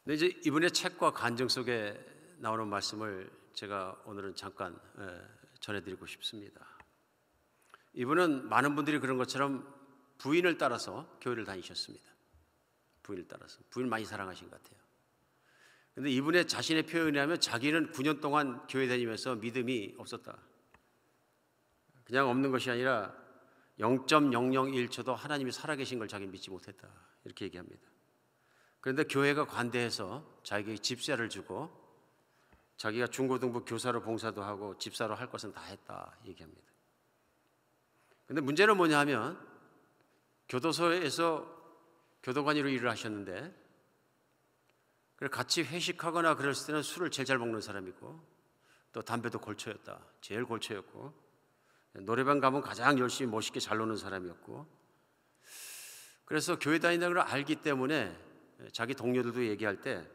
근데 이제 이분의 책과 간증 속에 나오는 말씀을 제가 오늘은 잠깐 전해드리고 싶습니다. 이분은 많은 분들이 그런 것처럼 부인을 따라서 교회를 다니셨습니다. 부인을 따라서. 부인을 많이 사랑하신 것 같아요. 근데 이분의 자신의 표현에 하면 자기는 9년 동안 교회 다니면서 믿음이 없었다. 그냥 없는 것이 아니라 0.001초도 하나님이 살아계신 걸 자기는 믿지 못했다. 이렇게 얘기합니다. 그런데 교회가 관대해서 자기에게 집사를 주고 자기가 중고등부 교사로 봉사도 하고 집사로 할 것은 다 했다 얘기합니다. 그런데 문제는 뭐냐 하면 교도소에서 교도관으로 일을 하셨는데 같이 회식하거나 그랬을 때는 술을 제일 잘 먹는 사람이고 또 담배도 골초였다. 제일 골초였고 노래방 가면 가장 열심히 멋있게 잘 노는 사람이었고 그래서 교회 다닌다는 걸 알기 때문에 자기 동료들도 얘기할 때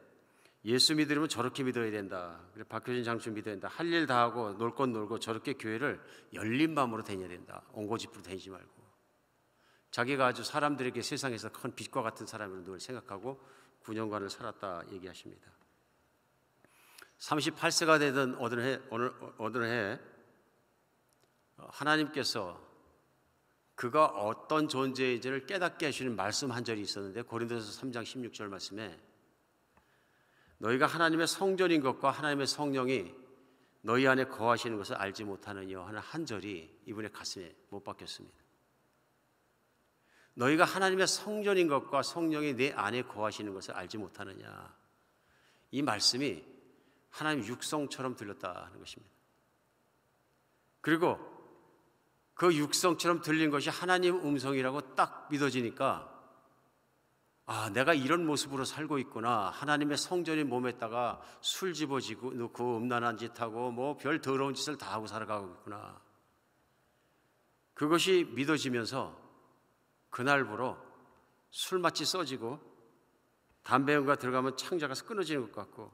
예수 믿으려면 저렇게 믿어야 된다. 그래 박효진 장수 믿어야 된다. 할 일 다 하고 놀 건 놀고 저렇게 교회를 열린 마음으로 다녀야 된다. 옹고집으로 다니지 말고. 자기가 아주 사람들에게 세상에서 큰 빛과 같은 사람으로 늘 생각하고 9년간을 살았다 얘기하십니다. 38세가 되던 어느 해 하나님께서 그가 어떤 존재인지를 깨닫게 하시는 말씀 한 절이 있었는데 고린도서 3장 16절 말씀에 너희가 하나님의 성전인 것과 하나님의 성령이 너희 안에 거하시는 것을 알지 못하느냐 하는 한 절이 이분의 가슴에 못 박혔습니다. 너희가 하나님의 성전인 것과 성령이 내 안에 거하시는 것을 알지 못하느냐. 이 말씀이 하나님 육성처럼 들렸다는 것입니다. 그리고 그 육성처럼 들린 것이 하나님 음성이라고 딱 믿어지니까 내가 이런 모습으로 살고 있구나. 하나님의 성전인 몸에다가 술 집어지고 놓고 음란한 짓 하고 뭐 별 더러운 짓을 다 하고 살아가고 있구나. 그것이 믿어지면서 그날부로 술맛이 써지고 담배 연가 들어가면 창자가 끊어지는 것 같고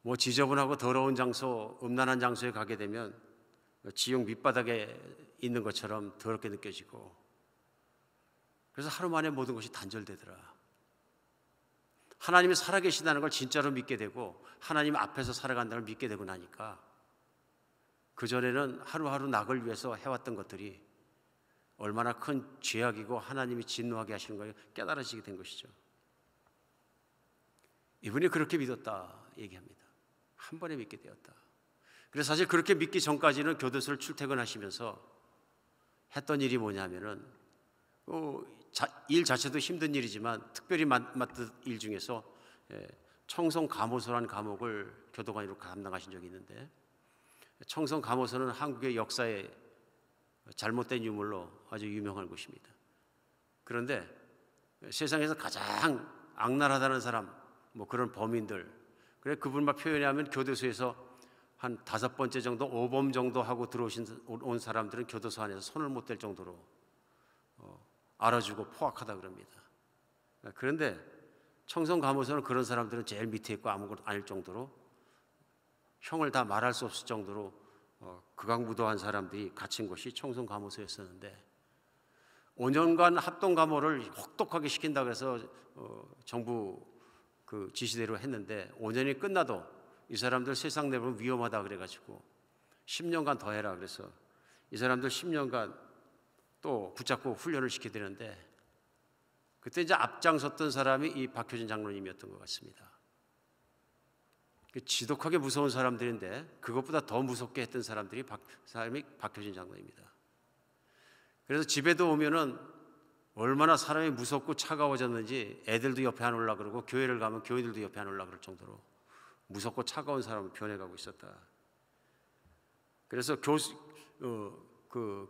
뭐 지저분하고 더러운 장소, 음란한 장소에 가게 되면 지옥 밑바닥에 있는 것처럼 더럽게 느껴지고 그래서 하루 만에 모든 것이 단절되더라. 하나님이 살아계시다는 걸 진짜로 믿게 되고 하나님 앞에서 살아간다는 걸 믿게 되고 나니까 그전에는 하루하루 낙을 위해서 해왔던 것들이 얼마나 큰 죄악이고 하나님이 진노하게 하시는 걸 깨달아지게 된 것이죠. 이분이 그렇게 믿었다 얘기합니다. 한 번에 믿게 되었다. 그래서 사실 그렇게 믿기 전까지는 교도소를 출퇴근하시면서 했던 일이 뭐냐면은 일 자체도 힘든 일이지만 특별히 맡은 일 중에서 청송감호소라는 감옥을 교도관으로 감당하신 적이 있는데 청송감호소는 한국의 역사에 잘못된 유물로 아주 유명한 곳입니다. 그런데 세상에서 가장 악랄하다는 사람, 뭐 그런 범인들, 그래 그분만 표현하면 교도소에서 한 5번째 정도, 5범 정도 하고 온 사람들은 교도소 안에서 손을 못 댈 정도로 알아주고 포악하다 그럽니다. 그런데 청송감호소는 그런 사람들은 제일 밑에 있고 아무것도 아닐 정도로 형을 다 말할 수 없을 정도로 극악무도한 사람들이 갇힌 곳이 청송감호소였었는데 5년간 합동감호를 혹독하게 시킨다고 해서 정부 그 지시대로 했는데 5년이 끝나도 이 사람들 세상 내보면 위험하다 그래가지고 10년간 더 해라 그래서 이 사람들 10년간 또 붙잡고 훈련을 시켜야 되는데 그때 이제 앞장섰던 사람이 이 박효진 장로님이었던 것 같습니다. 지독하게 무서운 사람들인데 그것보다 더 무섭게 했던 사람이 박효진 장로입니다. 그래서 집에도 오면은 얼마나 사람이 무섭고 차가워졌는지 애들도 옆에 안 올라 그러고 교회를 가면 교인들도 옆에 안 올라 그럴 정도로 무섭고 차가운 사람으로 변해가고 있었다. 그래서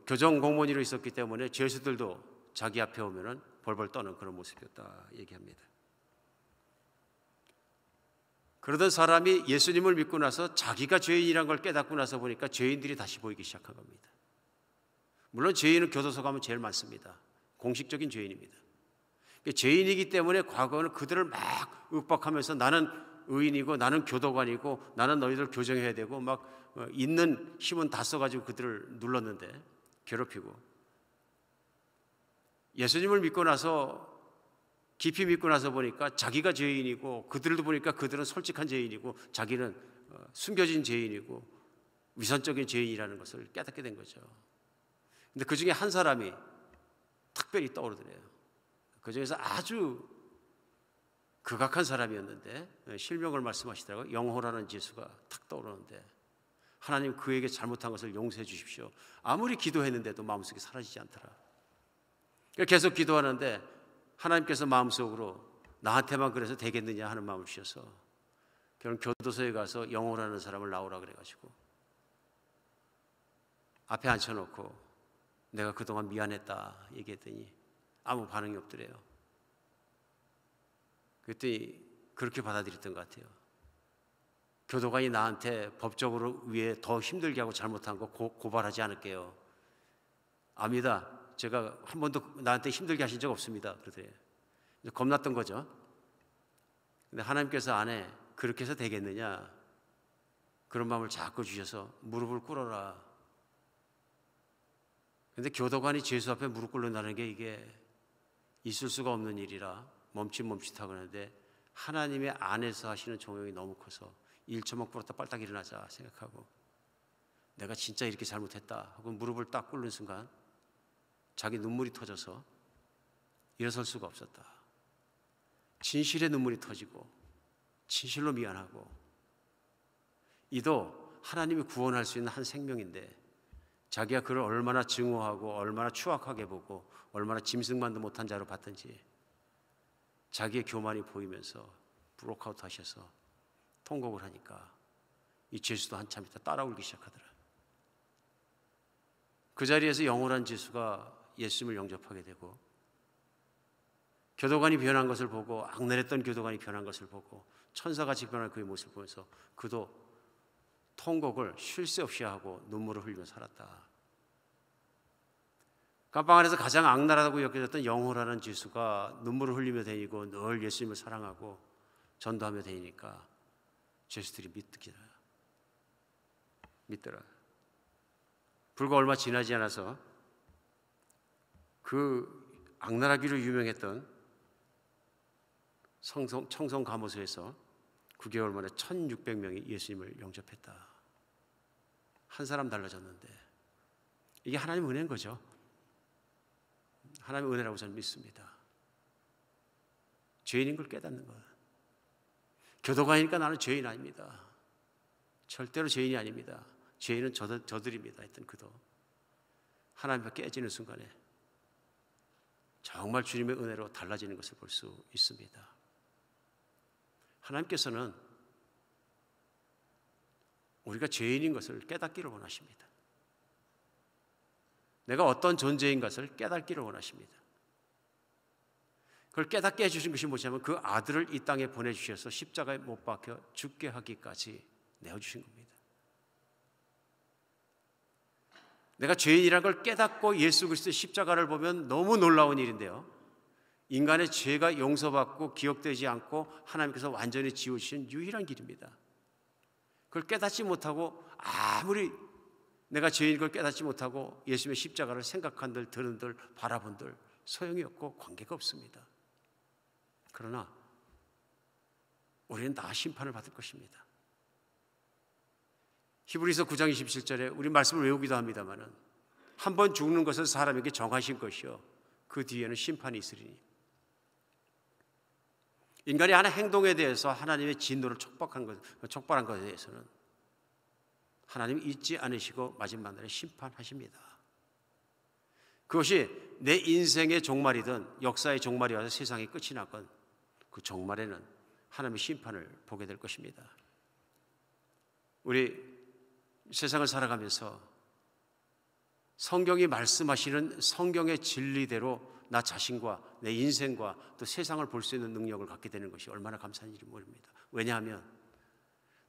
교정 공무원으로 있었기 때문에 죄수들도 자기 앞에 오면은 벌벌 떠는 그런 모습이었다 얘기합니다. 그러던 사람이 예수님을 믿고 나서 자기가 죄인이란 걸 깨닫고 나서 보니까 죄인들이 다시 보이기 시작한 겁니다. 물론 죄인은 교도소 가면 제일 많습니다. 공식적인 죄인입니다. 죄인이기 때문에 과거는 그들을 막 윽박하면서 나는 의인이고 나는 교도관이고 나는 너희들 교정해야 되고 막 있는 힘은 다 써가지고 그들을 눌렀는데, 괴롭히고, 예수님을 믿고 나서 깊이 믿고 나서 보니까 자기가 죄인이고 그들도 보니까 그들은 솔직한 죄인이고 자기는 숨겨진 죄인이고 위선적인 죄인이라는 것을 깨닫게 된 거죠. 근데 그 중에 한 사람이 특별히 떠오르더래요. 그 중에서 아주 극악한 사람이었는데 실명을 말씀하시더라고요. 영호라는 지수가 탁 떠오르는데, 하나님 그에게 잘못한 것을 용서해 주십시오. 아무리 기도했는데도 마음속에 사라지지 않더라. 계속 기도하는데 하나님께서 마음속으로 나한테만 그래서 되겠느냐 하는 마음을 주셔서 결국 교도소에 가서 영호라는 사람을 나오라 그래가지고 앞에 앉혀놓고 내가 그동안 미안했다 얘기했더니 아무 반응이 없더래요. 그랬더니 그렇게 받아들였던 것 같아요. 교도관이 나한테 법적으로 위에 더 힘들게 하고 잘못한 거 고발하지 않을게요. 압니다. 제가 한 번도 나한테 힘들게 하신 적 없습니다. 그러더래요. 겁났던 거죠. 근데 하나님께서 안에 그렇게 해서 되겠느냐 그런 마음을 자꾸 주셔서 무릎을 꿇어라. 근데 교도관이 죄수 앞에 무릎 꿇는다는 게 이게 있을 수가 없는 일이라 멈칫멈칫하고 하는데, 하나님의 안에서 하시는 종용이 너무 커서 1초만 꿇었다 빨딱 일어나자 생각하고 내가 진짜 이렇게 잘못했다 하고 무릎을 딱 꿇는 순간 자기 눈물이 터져서 일어설 수가 없었다. 진실의 눈물이 터지고 진실로 미안하고, 이도 하나님이 구원할 수 있는 한 생명인데 자기가 그를 얼마나 증오하고 얼마나 추악하게 보고 얼마나 짐승만도 못한 자로 봤던지 자기의 교만이 보이면서 브로크아웃 하셔서 통곡을 하니까 이 죄수도 한참 있다 따라 울기 시작하더라. 그 자리에서 영원한 죄수가 예수님을 영접하게 되고, 교도관이 변한 것을 보고, 악랄했던 교도관이 변한 것을 보고 천사같이 변한 그의 모습을 보면서 그도 통곡을 쉴 새 없이 하고 눈물을 흘리며 살았다. 감방 안에서 가장 악랄하다고 여겨졌던 영호라는 죄수가 눈물을 흘리며 다니고 늘 예수님을 사랑하고 전도하며 다니니까 죄수들이 믿더라. 불과 얼마 지나지 않아서 그 악랄하기로 유명했던 청송감호소에서 9개월 만에 1600명이 예수님을 영접했다. 한 사람 달라졌는데 이게 하나님의 은혜인 거죠. 하나님의 은혜라고 저는 믿습니다. 죄인인 걸 깨닫는 것. 교도관이니까 나는 죄인 아닙니다. 절대로 죄인이 아닙니다. 죄인은 저들입니다 했던 그도 하나님 앞에 깨지는 순간에 정말 주님의 은혜로 달라지는 것을 볼 수 있습니다. 하나님께서는 우리가 죄인인 것을 깨닫기를 원하십니다. 내가 어떤 존재인 것을 깨닫기를 원하십니다. 그걸 깨닫게 해주신 것이 뭐냐면 그 아들을 이 땅에 보내주셔서 십자가에 못 박혀 죽게 하기까지 내어주신 겁니다. 내가 죄인이라는 걸 깨닫고 예수 그리스도의 십자가를 보면 너무 놀라운 일인데요, 인간의 죄가 용서받고 기억되지 않고 하나님께서 완전히 지우신 유일한 길입니다. 그걸 깨닫지 못하고 아무리 내가 죄인인 걸 깨닫지 못하고 예수님의 십자가를 생각한들 들은들 바라본들 소용이 없고 관계가 없습니다. 그러나 우리는 다 심판을 받을 것입니다. 히브리서 9장 27절에 우리 말씀을 외우기도 합니다마는 한 번 죽는 것을 사람에게 정하신 것이요 그 뒤에는 심판이 있으리니, 인간이 하는 행동에 대해서 하나님의 진노를 촉발한 것에 대해서는 하나님이 잊지 않으시고 마지막 날에 심판하십니다. 그것이 내 인생의 종말이든 역사의 종말이 와서 세상의 끝이 나건 그 종말에는 하나님의 심판을 보게 될 것입니다. 우리 세상을 살아가면서 성경이 말씀하시는 성경의 진리대로 나 자신과 내 인생과 또 세상을 볼 수 있는 능력을 갖게 되는 것이 얼마나 감사한 일인지 모릅니다. 왜냐하면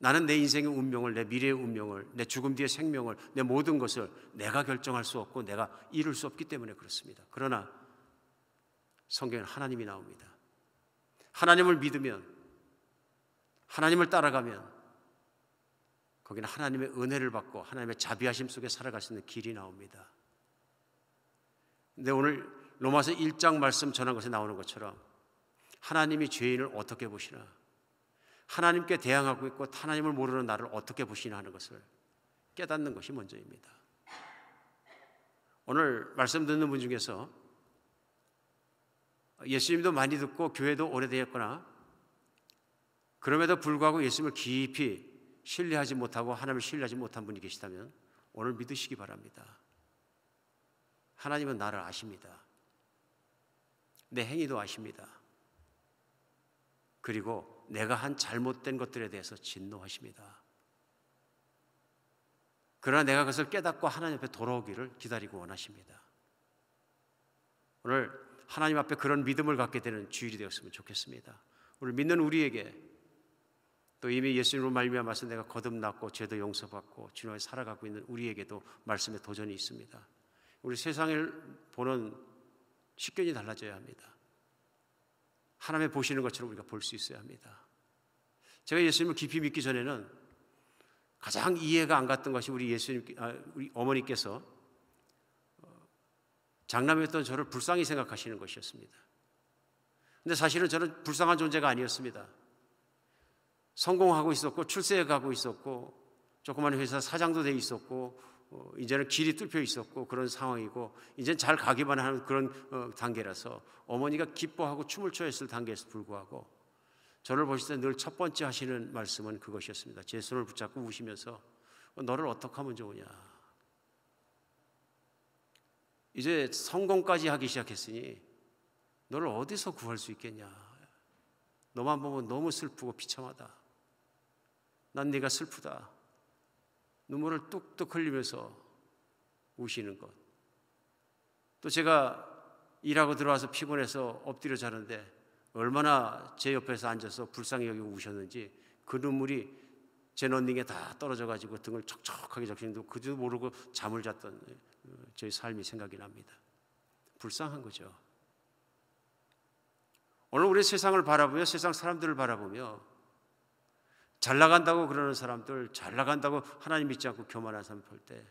나는 내 인생의 운명을, 내 미래의 운명을, 내 죽음 뒤의 생명을, 내 모든 것을 내가 결정할 수 없고 내가 이룰 수 없기 때문에 그렇습니다. 그러나 성경에는 하나님이 나옵니다. 하나님을 믿으면, 하나님을 따라가면 거기는 하나님의 은혜를 받고 하나님의 자비하심 속에 살아갈 수 있는 길이 나옵니다. 근데 오늘 로마서 1장 말씀 전한 것에 나오는 것처럼 하나님이 죄인을 어떻게 보시나, 하나님께 대항하고 있고 하나님을 모르는 나를 어떻게 보시나 하는 것을 깨닫는 것이 먼저입니다. 오늘 말씀 듣는 분 중에서 예수님도 많이 듣고 교회도 오래되었거나 그럼에도 불구하고 예수님을 깊이 신뢰하지 못하고 하나님을 신뢰하지 못한 분이 계시다면 오늘 믿으시기 바랍니다. 하나님은 나를 아십니다. 내 행위도 아십니다. 그리고 내가 한 잘못된 것들에 대해서 진노하십니다. 그러나 내가 그것을 깨닫고 하나님 앞에 돌아오기를 기다리고 원하십니다. 오늘 하나님 앞에 그런 믿음을 갖게 되는 주일이 되었으면 좋겠습니다. 오늘 믿는 우리에게 또 이미 예수님으로 말미암아서 내가 거듭났고 죄도 용서받고 주님 안에 살아가고 있는 우리에게도 말씀에 도전이 있습니다. 우리 세상을 보는 식견이 달라져야 합니다. 하나님의 보시는 것처럼 우리가 볼 수 있어야 합니다. 제가 예수님을 깊이 믿기 전에는 가장 이해가 안 갔던 것이 우리 어머니께서 장남이었던 저를 불쌍히 생각하시는 것이었습니다. 근데 사실은 저는 불쌍한 존재가 아니었습니다. 성공하고 있었고 출세해 가고 있었고 조그만 회사 사장도 돼 있었고 이제는 길이 뚫혀 있었고 그런 상황이고 이제는 잘 가기만 하는 그런 단계라서 어머니가 기뻐하고 춤을 춰야 했을 단계에서 불구하고 저를 보실 때 늘 첫 번째 하시는 말씀은 그것이었습니다. 제 손을 붙잡고 우시면서 너를 어떻게 하면 좋으냐, 이제 성공까지 하기 시작했으니 너를 어디서 구할 수 있겠냐, 너만 보면 너무 슬프고 비참하다, 난 네가 슬프다, 눈물을 뚝뚝 흘리면서 우시는 것. 또 제가 일하고 들어와서 피곤해서 엎드려 자는데 얼마나 제 옆에서 앉아서 불쌍히 여기고 우셨는지 그 눈물이 제 런닝에 다 떨어져 가지고 등을 척척하게 적시는데 그도 모르고 잠을 잤던 저희 삶이 생각이 납니다. 불쌍한 거죠. 오늘 우리 세상을 바라보며 세상 사람들을 바라보며 잘 나간다고 그러는 사람들, 잘 나간다고 하나님 믿지 않고 교만한 사람 볼 때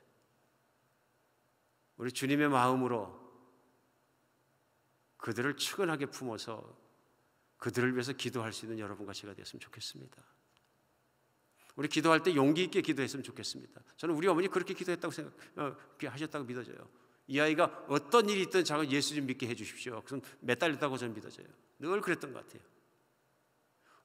우리 주님의 마음으로 그들을 측은하게 품어서 그들을 위해서 기도할 수 있는 여러분과 제가 되었으면 좋겠습니다. 우리 기도할 때 용기 있게 기도했으면 좋겠습니다. 저는 우리 어머니 그렇게 기도했다고 하셨다고 믿어져요. 이 아이가 어떤 일이 있든 자꾸 예수 좀 믿게 해주십시오. 그럼 매달렸다고 저는 믿어져요. 늘 그랬던 것 같아요.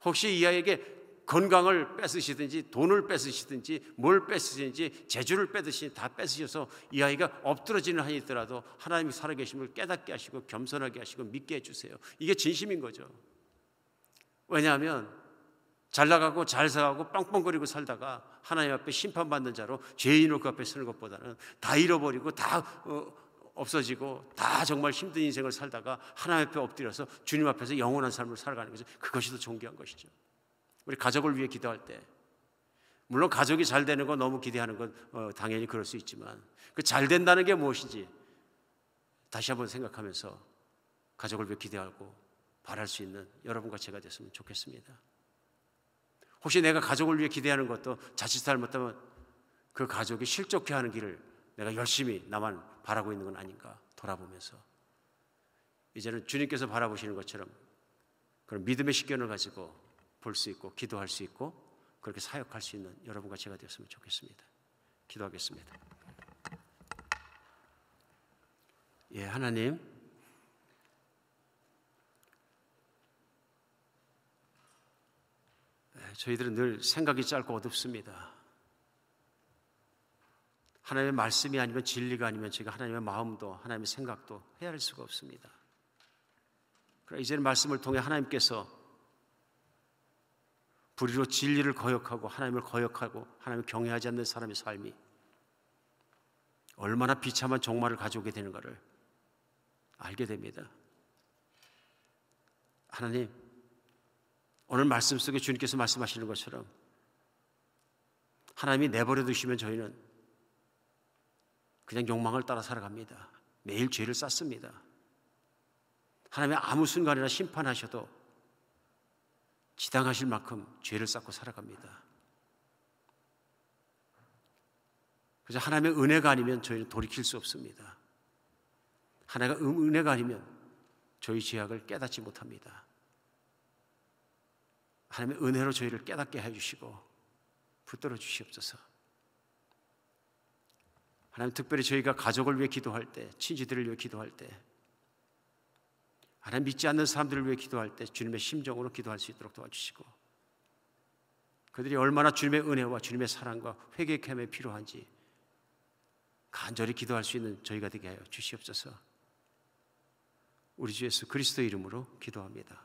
혹시 이 아이에게 건강을 뺏으시든지 돈을 뺏으시든지 뭘 뺏으시든지 재주를 뺏으시든지 다 뺏으셔서 이 아이가 엎드러지는 한이 있더라도 하나님이 살아계심을 깨닫게 하시고 겸손하게 하시고 믿게 해주세요. 이게 진심인 거죠. 왜냐하면 잘 나가고 잘 살아가고 뻥뻥거리고 살다가 하나님 앞에 심판받는 자로 죄인으로 그 앞에 서는 것보다는 다 잃어버리고 다 없어지고 다 정말 힘든 인생을 살다가 하나님 앞에 엎드려서 주님 앞에서 영원한 삶을 살아가는 거죠. 그것이 더 존귀한 것이죠. 우리 가족을 위해 기도할 때 물론 가족이 잘 되는 거 너무 기대하는 건 당연히 그럴 수 있지만 그 잘 된다는 게 무엇인지 다시 한번 생각하면서 가족을 위해 기대하고 바랄 수 있는 여러분과 제가 됐으면 좋겠습니다. 혹시 내가 가족을 위해 기대하는 것도 자칫 잘못하면 그 가족이 실족해 하는 길을 내가 열심히 나만 바라고 있는 건 아닌가 돌아보면서 이제는 주님께서 바라보시는 것처럼 그런 믿음의 식견을 가지고 볼 수 있고 기도할 수 있고 그렇게 사역할 수 있는 여러분과 제가 되었으면 좋겠습니다. 기도하겠습니다. 예, 하나님, 저희들은 늘 생각이 짧고 어둡습니다. 하나님의 말씀이 아니면 진리가 아니면 저희가 하나님의 마음도 하나님의 생각도 헤아릴 수가 없습니다. 그러나 이제는 말씀을 통해 하나님께서 불의로 진리를 거역하고 하나님을 거역하고 하나님을 경외하지 않는 사람의 삶이 얼마나 비참한 종말을 가져오게 되는가를 알게 됩니다. 하나님, 오늘 말씀 속에 주님께서 말씀하시는 것처럼 하나님이 내버려 두시면 저희는 그냥 욕망을 따라 살아갑니다. 매일 죄를 쌓습니다. 하나님이 아무 순간이나 심판하셔도 지당하실 만큼 죄를 쌓고 살아갑니다. 그래서 하나님의 은혜가 아니면 저희는 돌이킬 수 없습니다. 하나님의 은혜가 아니면 저희 죄악을 깨닫지 못합니다. 하나님의 은혜로 저희를 깨닫게 해주시고 붙들어 주시옵소서. 하나님, 특별히 저희가 가족을 위해 기도할 때, 친지들을 위해 기도할 때, 하나님 믿지 않는 사람들을 위해 기도할 때 주님의 심정으로 기도할 수 있도록 도와주시고, 그들이 얼마나 주님의 은혜와 주님의 사랑과 회개의 캠에 필요한지 간절히 기도할 수 있는 저희가 되게 하여 주시옵소서. 우리 주 예수 그리스도의 이름으로 기도합니다.